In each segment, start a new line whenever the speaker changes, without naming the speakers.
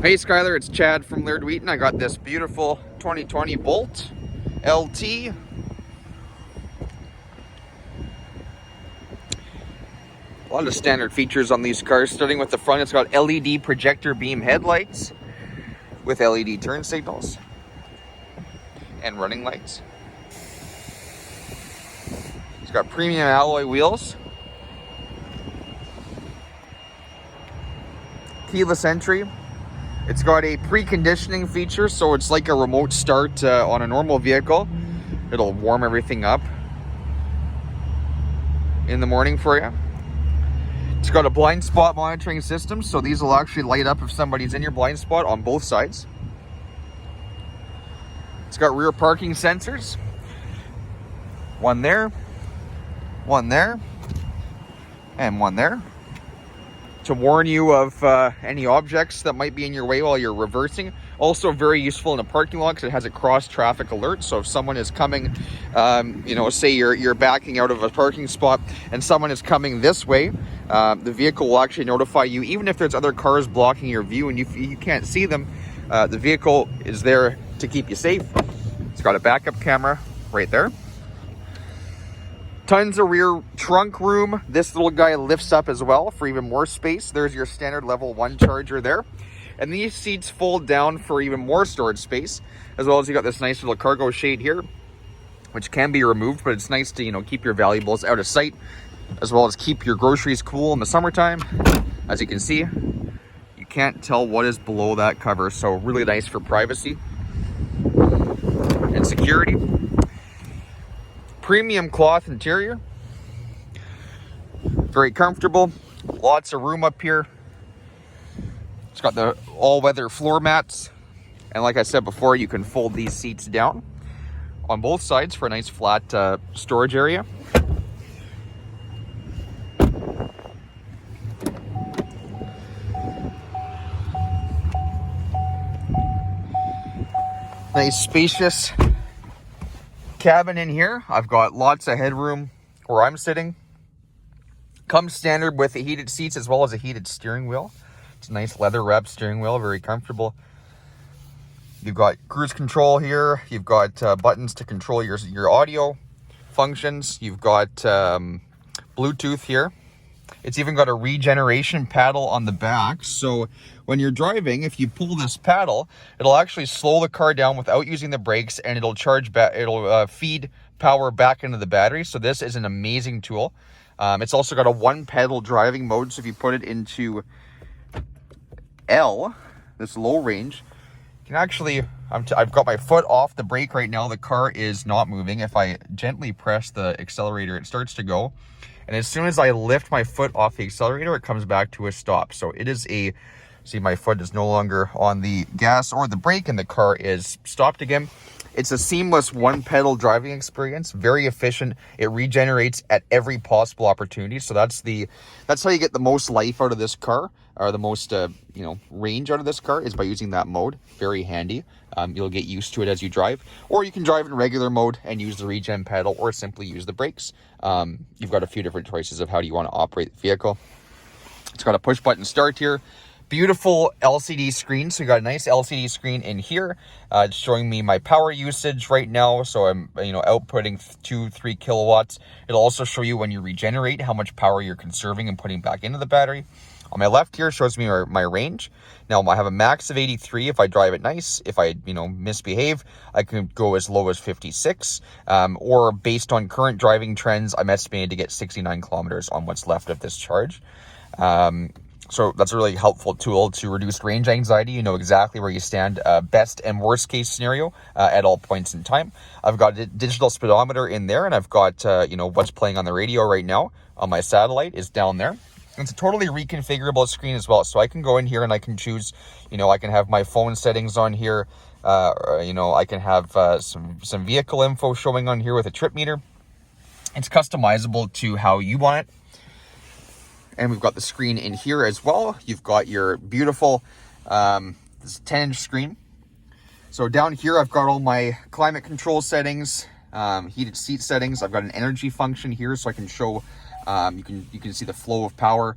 Hey Skylar, it's Chad from Laird Wheaton. I got this beautiful 2020 Bolt LT. A lot of standard features on these cars, starting with the front. It's got LED projector beam headlights with LED turn signals and running lights. It's got premium alloy wheels, keyless entry. It's got a preconditioning feature, so it's like a remote start on a normal vehicle. It'll warm everything up in the morning for you. It's got a blind spot monitoring system, so these will actually light up if somebody's in your blind spot on both sides. It's got rear parking sensors. One there, and one there, to warn you of any objects that might be in your way while you're reversing. Also very useful in a parking lot because it has a cross traffic alert. So if someone is coming, say you're backing out of a parking spot and someone is coming this way, the vehicle will actually notify you, even if there's other cars blocking your view and you can't see them. The vehicle is there to keep you safe. It's got a backup camera right there. Tons of rear trunk room. This little guy lifts up as well for even more space. There's your standard level 1 charger there. And these seats fold down for even more storage space, as well as you got this nice little cargo shade here, which can be removed, but it's nice to, keep your valuables out of sight, as well as keep your groceries cool in the summertime. As you can see, you can't tell what is below that cover, so really nice for privacy and security. Premium cloth interior, very comfortable, lots of room up here. It's got the all-weather floor mats, and like I said before, you can fold these seats down on both sides for a nice flat storage area. Nice spacious cabin in here. I've got lots of headroom where I'm sitting. Comes standard with the heated seats as well as a heated steering wheel. It's a nice leather wrapped steering wheel, very comfortable. You've got cruise control here. You've got buttons to control your audio functions. You've got Bluetooth here. It's even got a regeneration paddle on the back. So when you're driving, if you pull this paddle, it'll actually slow the car down without using the brakes, and it'll feed power back into the battery. So this is an amazing tool. It's also got a 1-pedal driving mode. So if you put it into L, this low range, you can actually, I've got my foot off the brake right now. The car is not moving. If I gently press the accelerator, it starts to go. And as soon as I lift my foot off the accelerator, it comes back to a stop. So it is see, my foot is no longer on the gas or the brake and the car is stopped again. It's a seamless 1-pedal driving experience, very efficient. It regenerates at every possible opportunity. So that's how you get the most life out of this car, or the most range out of this car, is by using that mode. Very handy. You'll get used to it as you drive, or you can drive in regular mode and use the regen pedal, or simply use the brakes. You've got a few different choices of how do you want to operate the vehicle. It's got a push button start here. Beautiful LCD screen. So you got a nice LCD screen in here. It's showing me my power usage right now. So I'm outputting 2-3 kilowatts. It'll also show you when you regenerate how much power you're conserving and putting back into the battery. On my left here shows me my range. Now I have a max of 83 if I drive it nice. If I misbehave, I can go as low as 56. Or based on current driving trends, I'm estimated to get 69 kilometers on what's left of this charge. So that's a really helpful tool to reduce range anxiety. You know exactly where you stand, best and worst case scenario at all points in time. I've got a digital speedometer in there, and I've got what's playing on the radio right now on my satellite is down there. It's a totally reconfigurable screen as well. So I can go in here and I can choose, I can have my phone settings on here. I can have some vehicle info showing on here with a trip meter. It's customizable to how you want it. And we've got the screen in here as well. You've got your beautiful this 10-inch screen. So down here, I've got all my climate control settings, heated seat settings. I've got an energy function here, so I can show You can see the flow of power,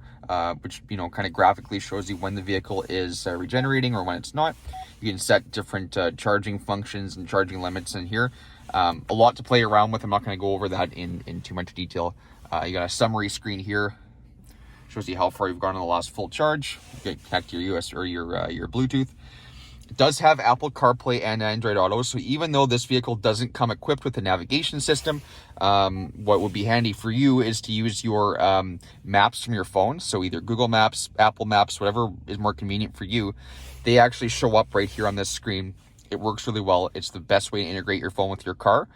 which, you know, kind of graphically shows you when the vehicle is regenerating or when it's not. You can set different charging functions and charging limits in here. A lot to play around with. I'm not going to go over that in too much detail. You got a summary screen here. Shows you how far you've gone on the last full charge. You can connect your US or your Bluetooth. It does have Apple CarPlay and Android Auto, so even though this vehicle doesn't come equipped with a navigation system, what would be handy for you is to use your maps from your phone. So either Google Maps, Apple Maps, whatever is more convenient for you. They actually show up right here on this screen. It works really well. It's the best way to integrate your phone with your car.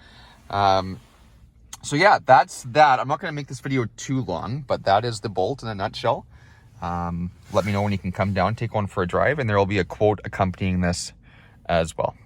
So yeah, that's that. I'm not going to make this video too long, but that is the Bolt in a nutshell. Let me know when you can come down, take one for a drive, and there will be a quote accompanying this as well.